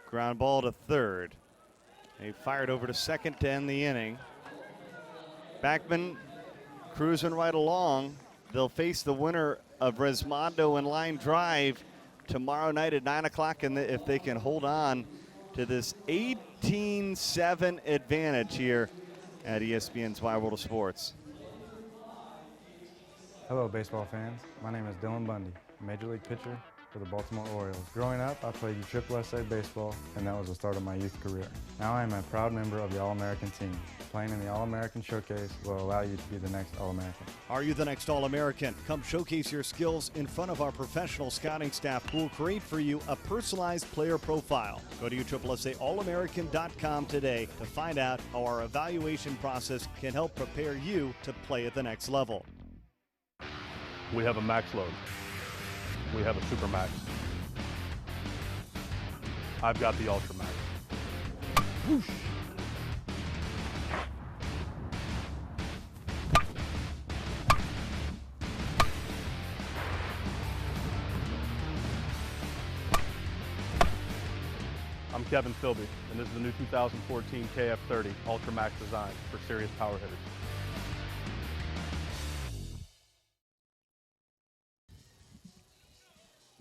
Ground ball to third. They fired over to second to end the inning. Backman cruising right along. They'll face the winner of Rismondo and line drive tomorrow night at 9 o'clock, and if they can hold on to this 18-7 advantage here at ESPN's Wide World of Sports. Hello, baseball fans. My name is Dylan Bundy, a Major League pitcher for the Baltimore Orioles. Growing up, I played USSSA baseball, and that was the start of my youth career. Now I am a proud member of the All-American team. Playing in the All-American Showcase will allow you to be the next All-American. Are you the next All-American? Come showcase your skills in front of our professional scouting staff who will create for you a personalized player profile. Go to USSSAAllamerican.com today to find out how our evaluation process can help prepare you to play at the next level. We have a max load. We have a super max. I've got the ultra max. Whoosh. I'm Kevin Philby, and this is the new 2014 KF30 Ultra Max design for serious power hitters.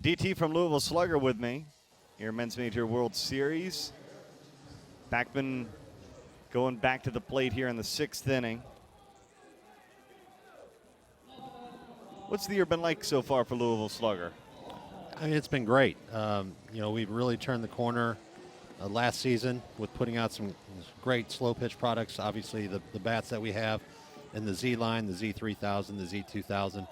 DT from Louisville Slugger with me. Your Men's Major World Series. Backman going back to the plate here in the 6th inning. What's the year been like so far for Louisville Slugger? I mean, it's been great. You know, we've really turned the corner last season with putting out some great slow pitch products. Obviously, the bats that we have in the Z line, the Z3000, the Z2000.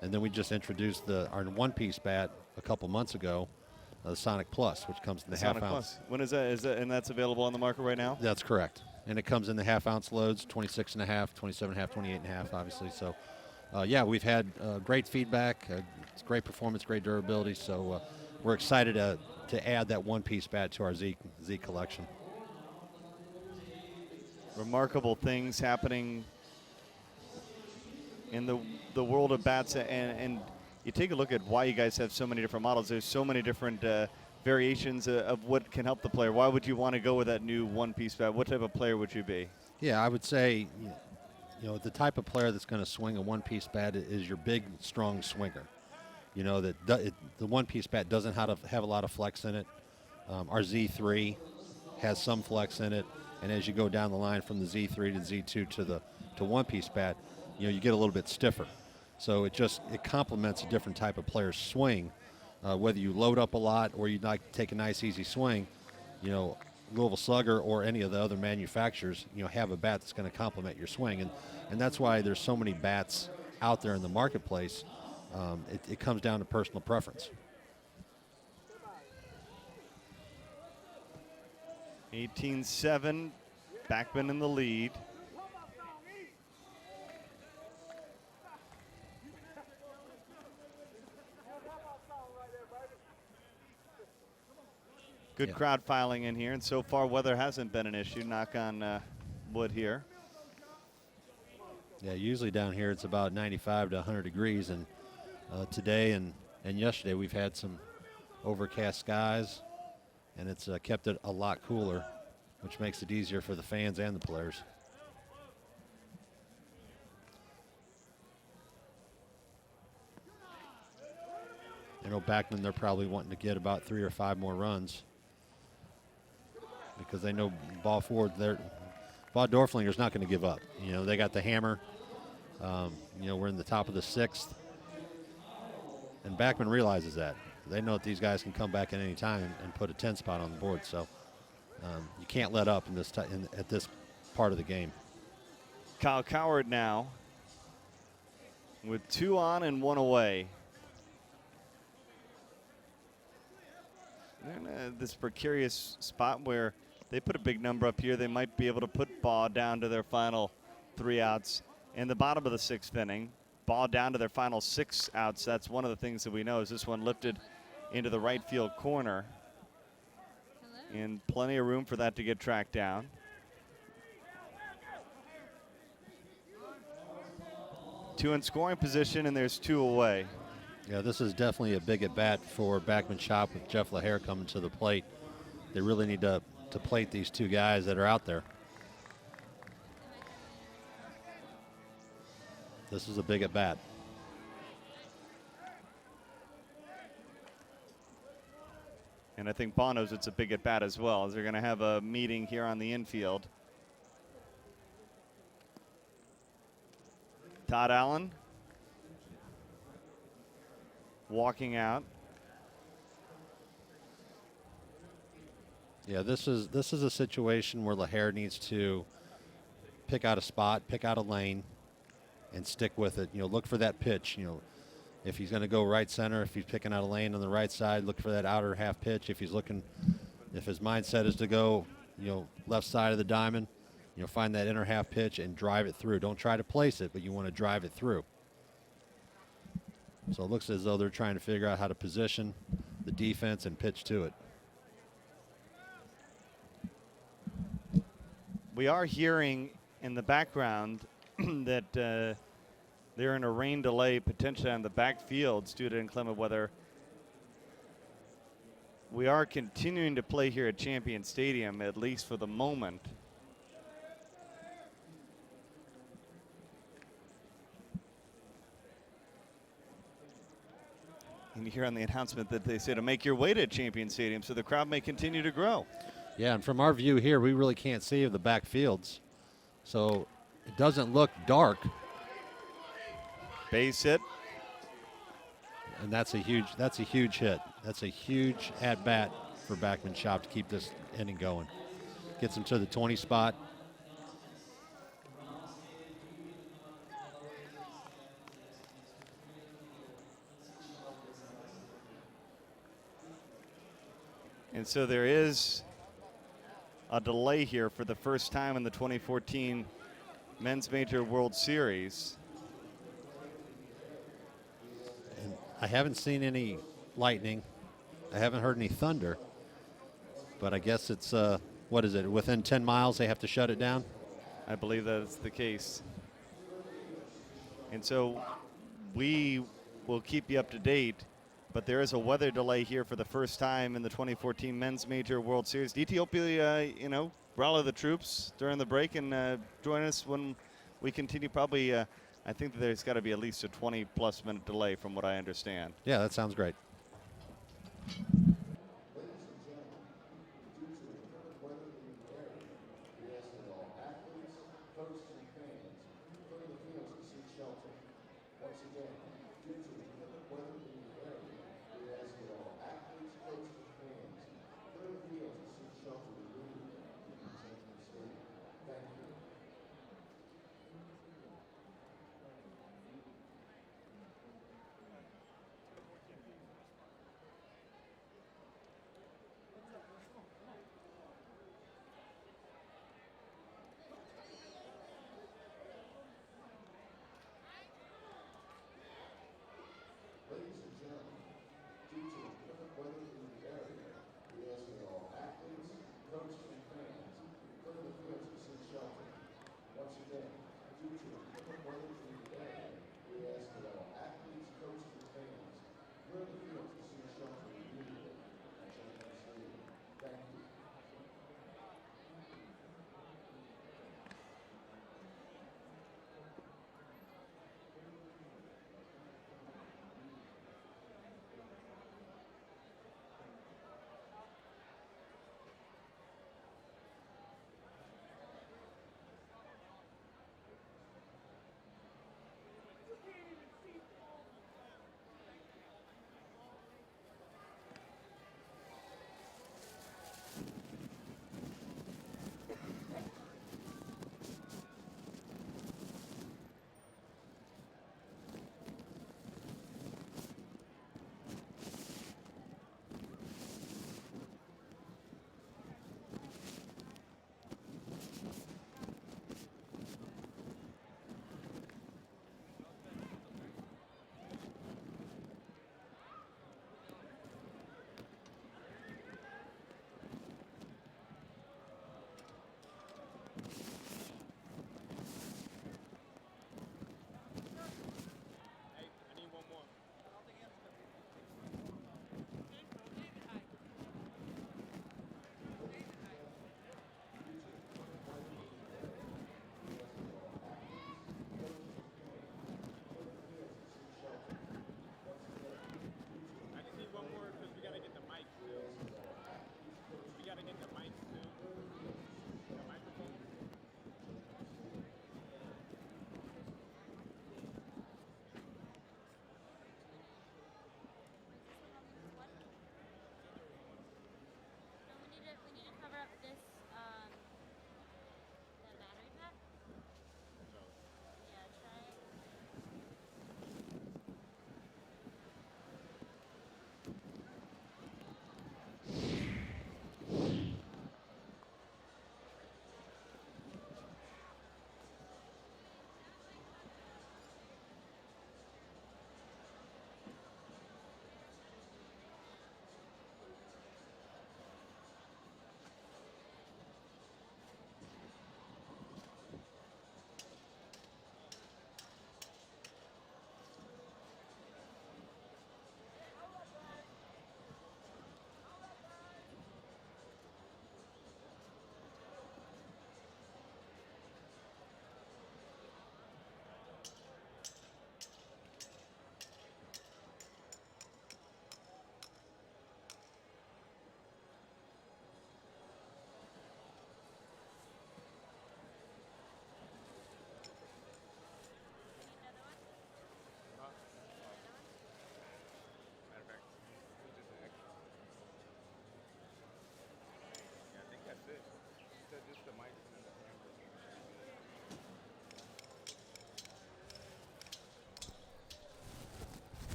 And then we just introduced our one-piece bat a couple months ago, the Sonic Plus, which comes in the half ounce. When is that? And that's available on the market right now? That's correct. And it comes in the half-ounce loads, 26.5, 27.5, 28.5, obviously. So, yeah, we've had great feedback. It's great performance, great durability. So we're excited to add that one-piece bat to our Z collection. Remarkable things happening in the world of bats, and you take a look at why you guys have so many different models. There's so many different variations of what can help the player. Why would you want to go with that new one-piece bat? What type of player would you be? Yeah, I would say, you know, the type of player that's going to swing a one-piece bat is your big, strong swinger. You know, that the one-piece bat doesn't have a lot of flex in it. Our Z3 has some flex in it, and as you go down the line from the Z3 to Z2 to one-piece bat, you know, you get a little bit stiffer. So it complements a different type of player's swing. Whether you load up a lot or you'd like to take a nice easy swing, you know, Louisville Slugger or any of the other manufacturers, you know, have a bat that's going to complement your swing. And that's why there's so many bats out there in the marketplace. It comes down to personal preference. 18-7, Backman in the lead. Good crowd filing in here, and so far weather hasn't been an issue. Knock on wood here. Yeah, usually down here it's about 95 to 100 degrees, and today and yesterday we've had some overcast skies, and it's kept it a lot cooler, which makes it easier for the fans and the players. I know Backman, they're probably wanting to get about 3 or 5 more runs, because they know Baugh forward, Baugh Dorflinger's not going to give up. You know, they got the hammer. You know, we're in the top of the 6th. And Backman realizes that. They know that these guys can come back at any time and put a 10 spot on the board. So you can't let up at this part of the game. Kyle Coward now with 2 on and 1 away. They're in this precarious spot where they put a big number up here. They might be able to put Baugh down to their final 3 outs in the bottom of the 6th inning. Baugh down to their final 6 outs. That's one of the things that we know is this one lifted into the right field corner. And plenty of room for that to get tracked down. Two in scoring position, and there's 2 away. Yeah, this is definitely a big at-bat for Backman Shop with Jeff LaHare coming to the plate. They really need to plate these 2 guys that are out there. This is a big at-bat. And I think Baugh knows it's a big at-bat as well, as they're going to have a meeting here on the infield. Todd Allen walking out. Yeah, this is a situation where LaHare needs to pick out a spot, pick out a lane, and stick with it. You know, look for that pitch. You know, if he's going to go right center, if he's picking out a lane on the right side, look for that outer half pitch. If his mindset is to go, you know, left side of the diamond, you know, find that inner half pitch and drive it through. Don't try to place it, but you want to drive it through. So it looks as though they're trying to figure out how to position the defense and pitch to it. We are hearing in the background that they're in a rain delay potentially on the backfields due to inclement weather. We are continuing to play here at Champion Stadium, at least for the moment. And you hear on the announcement that they say to make your way to Champion Stadium so the crowd may continue to grow. Yeah, and from our view here, we really can't see the backfields. So it doesn't look dark. Base hit. And that's a huge hit. That's a huge at-bat for Backman Shop to keep this inning going. Gets him to the 20 spot. And so there is a delay here for the first time in the 2014 Men's Major World Series. And I haven't seen any lightning. I haven't heard any thunder. But I guess it's, what is it, within 10 miles they have to shut it down? I believe that is the case. And so we will keep you up to date, but there is a weather delay here for the first time in the 2014 Men's Major World Series. Ethiopia, you know, rally the troops during the break and join us when we continue. Probably, I think that there's got to be at least a 20-plus minute delay from what I understand. Yeah, that sounds great.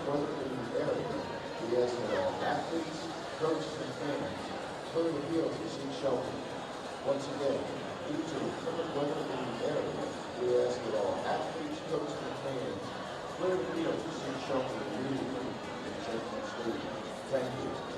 weather in the area, we ask that all athletes, coaches, and fans clear the field to seek shelter. Once again, due to the current weather in the area, we ask that all athletes, coaches, and fans clear the field to seek shelter immediately in Gentleman's Stadium. Thank you.